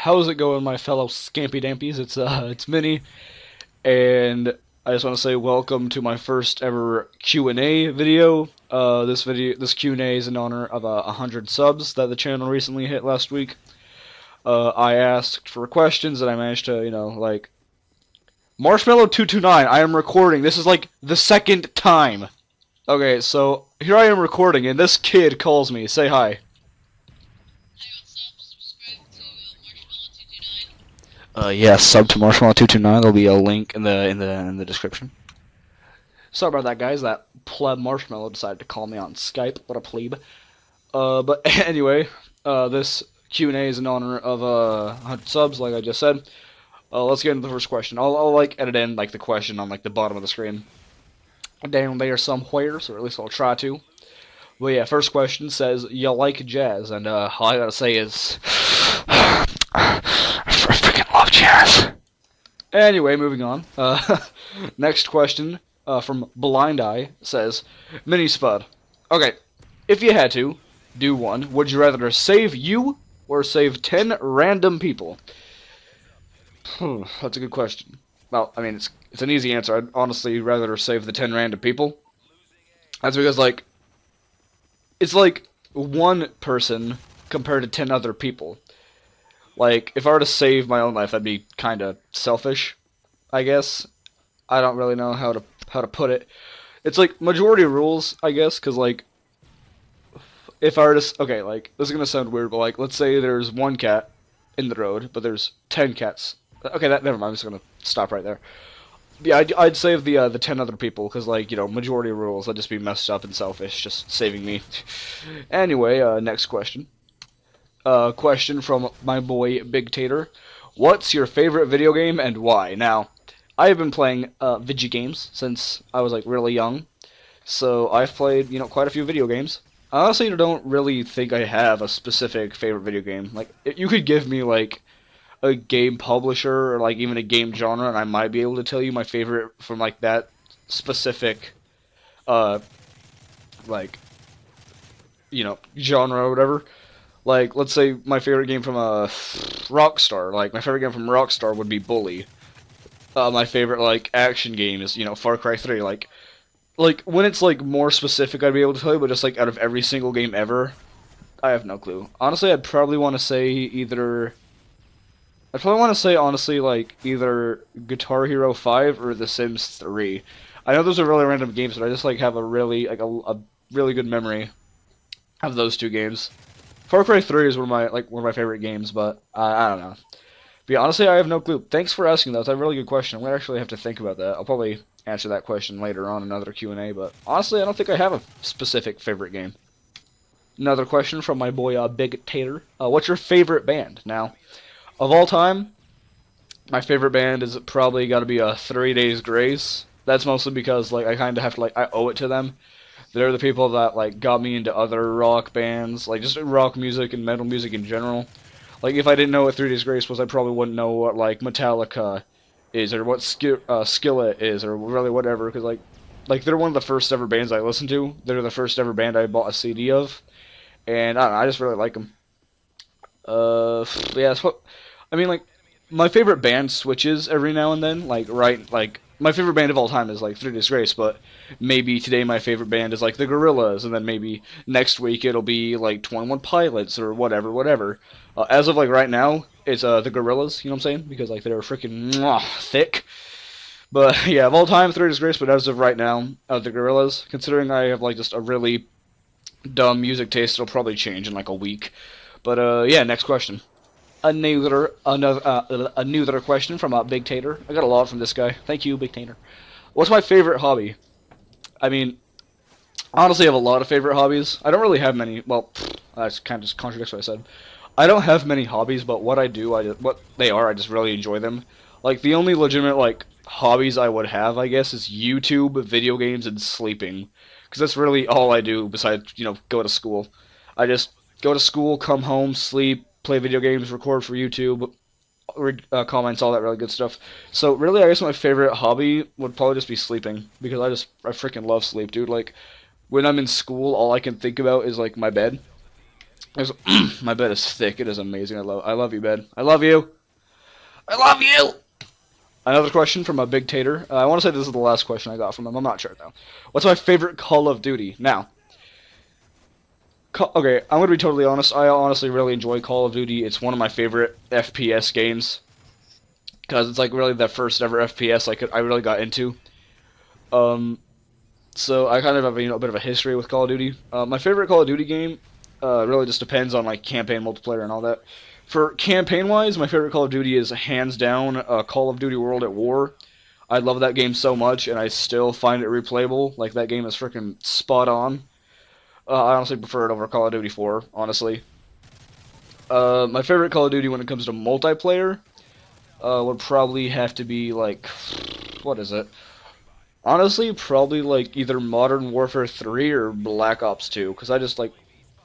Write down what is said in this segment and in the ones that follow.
how's it going, my fellow Scampy Dampies? It's Minnie, and I just want to say welcome to my first ever Q&A video. This Q&A is in honor of 100 subs that the channel recently hit last week. I asked for questions, and I managed to, like Marshmallow229. I am recording. This is like the second time. Okay, so here I am recording, and this kid calls me. Say hi. Yes, sub to Marshmallow229. There'll be a link in the description. Sorry about that, guys. That pleb Marshmallow decided to call me on Skype. What a plebe. But anyway, this Q&A is in honor of 100 subs, like I just said. Let's get into the first question. I'll like edit in like the question on like the bottom of the screen down there somewhere, or at least I'll try to. But yeah, first question says, you like jazz? And all I gotta say is, I freaking love jazz. Anyway, moving on. Next question from Blind Eye says, Mini Spud. Okay, if you had to do one, would you rather save you or save 10 random people? That's a good question. Well, I mean, it's an easy answer. I'd honestly rather save the 10 random people. That's because, like, it's like one person compared to 10 other people. Like, if I were to save my own life, that'd be kind of selfish, I guess. I don't really know how to put it. It's like majority rules, I guess, because, like, if I were to... Okay, like, this is going to sound weird, but, like, let's say there's one cat in the road, but there's 10 cats. Okay, never mind, I'm just going to stop right there. Yeah, I'd save the 10 other people, because, like, majority rules, I'd just be messed up and selfish, just saving me. Anyway, next question. Question from my boy, Big Tater. What's your favorite video game, and why? Now, I have been playing, video games since I was, like, really young. So, I've played, quite a few video games. I honestly don't really think I have a specific favorite video game. Like, you could give me, like, a game publisher or like even a game genre, and I might be able to tell you my favorite from like that specific like genre or whatever. Like, let's say my favorite game from Rockstar. Like, my favorite game from Rockstar would be Bully. My favorite like action game is Far Cry 3. Like when it's like more specific, I'd be able to tell you, but just like out of every single game ever, I have no clue. Honestly, I'd probably want to say honestly, like, either Guitar Hero 5 or The Sims 3. I know those are really random games, but I just, like, have a really, like, a really good memory of those two games. Far Cry 3 is one of my favorite games, but I don't know. But yeah, honestly, I have no clue. Thanks for asking, though. That's a really good question. I'm going to actually have to think about that. I'll probably answer that question later on in another Q&A, but honestly, I don't think I have a specific favorite game. Another question from my boy, Big Tater. What's your favorite band? Now, of all time, my favorite band is probably got to be 3 Days Grace. That's mostly because like I kind of have to I owe it to them. They're the people that like got me into other rock bands, like just rock music and metal music in general. Like if I didn't know what 3 Days Grace was, I probably wouldn't know what like Metallica is or what Skillet is or really whatever. Because like they're one of the first ever bands I listened to. They're the first ever band I bought a CD of, and I don't know, I just really like them. Yeah, I mean, like, my favorite band switches every now and then. Like, my favorite band of all time is, like, 3 Days Grace, but maybe today my favorite band is, like, the Gorillaz, and then maybe next week it'll be, like, 21 Pilots, or whatever. As of, like, right now, it's, the Gorillaz, you know what I'm saying? Because, like, they're freaking thick. But, yeah, of all time, 3 Days Grace, but as of right now, the Gorillaz, considering I have, like, just a really dumb music taste, it'll probably change in, like, a week. But, yeah, next question. Another question from Big Tater. I got a lot from this guy. Thank you, Big Tater. What's my favorite hobby? I mean, honestly, I have a lot of favorite hobbies. I don't really have many. Well, that's kind of just contradicts what I said. I don't have many hobbies, but what I do, what they are, I just really enjoy them. Like, the only legitimate, like, hobbies I would have, I guess, is YouTube, video games, and sleeping. Because that's really all I do besides, go to school. I just go to school, come home, sleep, play video games, record for YouTube, read comments, all that really good stuff. So really, I guess my favorite hobby would probably just be sleeping, because I freaking love sleep, dude. Like, when I'm in school, all I can think about is, like, my bed. There's, my bed is thick. It is amazing. I love you, bed. I love you. I love you. Another question from a Big Tater. I want to say this is the last question I got from him. I'm not sure though. What's my favorite Call of Duty? Now, okay, I'm gonna be totally honest. I honestly really enjoy Call of Duty. It's one of my favorite FPS games because it's like really the first ever FPS I really got into. Um, so I kind of have a bit of a history with Call of Duty. My favorite Call of Duty game really just depends on like campaign, multiplayer, and all that. For campaign-wise, my favorite Call of Duty is hands down Call of Duty World at War. I love that game so much, and I still find it replayable. Like that game is freaking spot on. I honestly prefer it over Call of Duty 4, honestly. My favorite Call of Duty when it comes to multiplayer would probably have to be like, what is it? Honestly, probably like either Modern Warfare 3 or Black Ops 2, because I just like,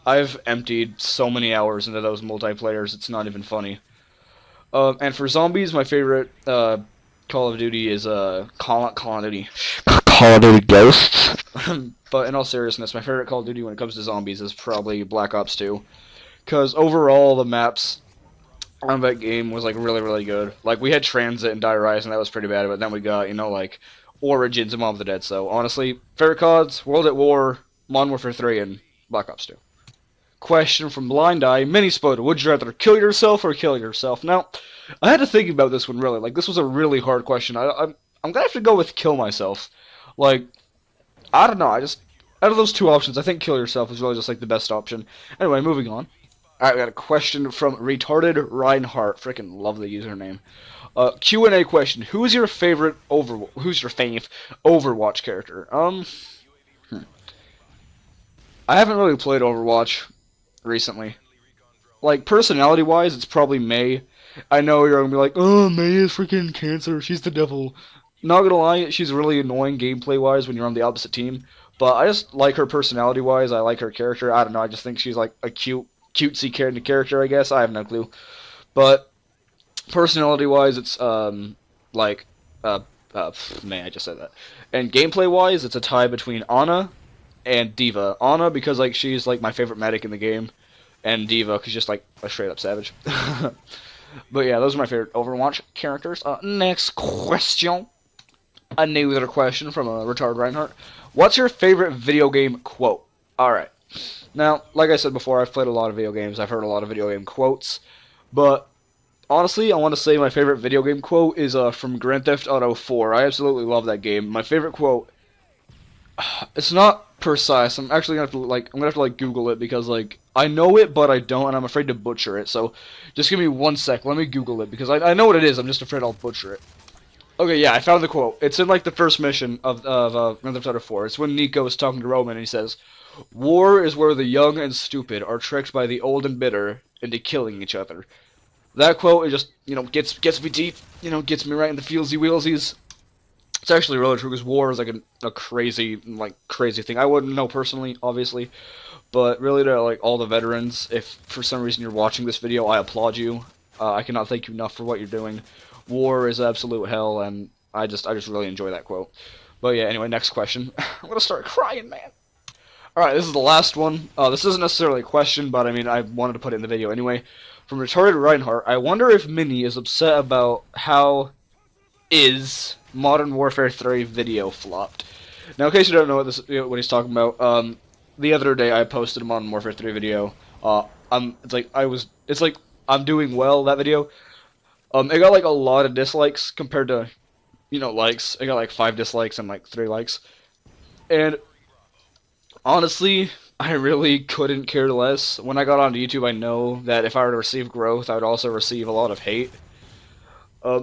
I've emptied so many hours into those multiplayers, it's not even funny. And for zombies, my favorite Call of Duty is Call of Duty. Call of Duty Ghosts. But in all seriousness, my favorite Call of Duty when it comes to zombies is probably Black Ops 2. Because overall, the maps on that game was like really, really good. Like, we had Transit and Die Rise, and that was pretty bad, but then we got, like, Origins and Mob of the Dead. So, honestly, favorite CODs, World at War, Modern Warfare 3, and Black Ops 2. Question from Blind Eye, Mini Spud, would you rather kill yourself or kill yourself? Now, I had to think about this one, really. Like, this was a really hard question. I'm gonna have to go with kill myself. Like, I don't know, out of those two options, I think kill yourself is really just, like, the best option. Anyway, moving on. Alright, we got a question from Retarded Reinhardt. Freaking love the username. Q&A question. Who's your fave Overwatch character? I haven't really played Overwatch recently. Like, personality-wise, it's probably Mei. I know you're gonna be like, oh, Mei is freaking cancer, she's the devil. Not gonna lie, she's really annoying gameplay-wise when you're on the opposite team. But I just like her personality-wise, I like her character. I don't know, I just think she's like a cutesy character, I guess. I have no clue. But personality-wise, it's, man, I just said that. And gameplay-wise, it's a tie between Ana and D.Va. Ana, because, like, she's, like, my favorite medic in the game. And D.Va, because she's just, like, a straight-up savage. But, yeah, those are my favorite Overwatch characters. Next question. Another question from a Retarded Reinhardt. What's your favorite video game quote? Alright. Now, like I said before, I've played a lot of video games. I've heard a lot of video game quotes. But, honestly, I want to say my favorite video game quote is from Grand Theft Auto 4. I absolutely love that game. My favorite quote... It's not precise. I'm actually gonna have to Google it because like I know it, but I don't, and I'm afraid to butcher it. So just give me 1 sec. Let me Google it because I know what it is. I'm just afraid I'll butcher it. Okay, yeah, I found the quote. It's in like the first mission of Grand Theft Auto 4. It's when Nico is talking to Roman and he says, "War is where the young and stupid are tricked by the old and bitter into killing each other." That quote, it just gets me deep. Gets me right in the feelsy wheelsies. It's actually really true because war is like a crazy thing. I wouldn't know personally, obviously, but really to like all the veterans, if for some reason you're watching this video, I applaud you. I cannot thank you enough for what you're doing. War is absolute hell, and I just really enjoy that quote. But yeah, anyway, next question. I'm gonna start crying, man. Alright, this is the last one. This isn't necessarily a question, but I mean, I wanted to put it in the video anyway. From Retarded Reinhardt, I wonder if Minnie is upset about how Modern Warfare 3 video flopped. Now, in case you don't know what he's talking about, the other day I posted a Modern Warfare 3 video. It's like I'm doing well, that video. It got like a lot of dislikes compared to, likes. It got like 5 dislikes and like 3 likes. And honestly, I really couldn't care less. When I got onto YouTube, I know that if I were to receive growth, I would also receive a lot of hate.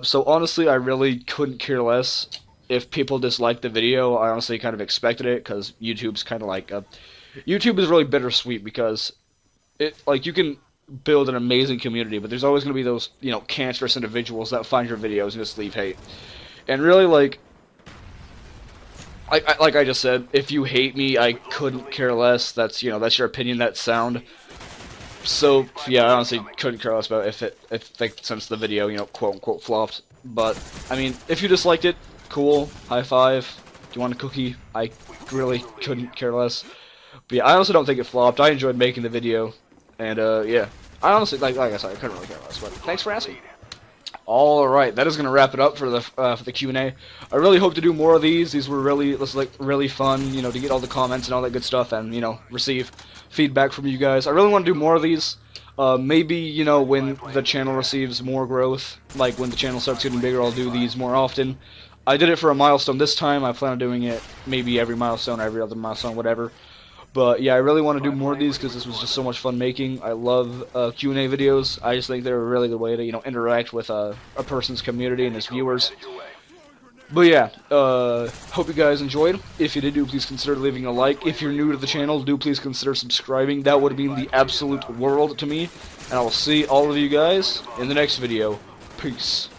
So honestly, I really couldn't care less if people disliked the video. I honestly kind of expected it, because YouTube's kind of like YouTube is really bittersweet, because you can build an amazing community, but there's always going to be those, cancerous individuals that find your videos and just leave hate. And really, like I just said, if you hate me, I couldn't care less. That's your opinion. That's sound. So yeah, I honestly couldn't care less about since the video quote unquote flopped. But I mean, if you disliked it, cool. High five. Do you want a cookie? I really couldn't care less. But yeah, I also don't think it flopped. I enjoyed making the video, And yeah, I honestly like I said, I couldn't really care less. But thanks for asking. All right, that is gonna wrap it up for the Q&A. I really hope to do more of these. These were really fun, you know, to get all the comments and all that good stuff, and you know, receive feedback from you guys. I really want to do more of these. Maybe, you know, when the channel receives more growth, like when the channel starts getting bigger, I'll do these more often. I did it for a milestone this time. I plan on doing it maybe every milestone, every other milestone, whatever. But yeah, I really want to do more of these because this was just so much fun making. I love Q&A videos. I just think they're a really good way to, you know, interact with a person's community and his viewers. But yeah, hope you guys enjoyed. If you did, do please consider leaving a like. If you're new to the channel, do please consider subscribing. That would mean the absolute world to me. And I will see all of you guys in the next video. Peace.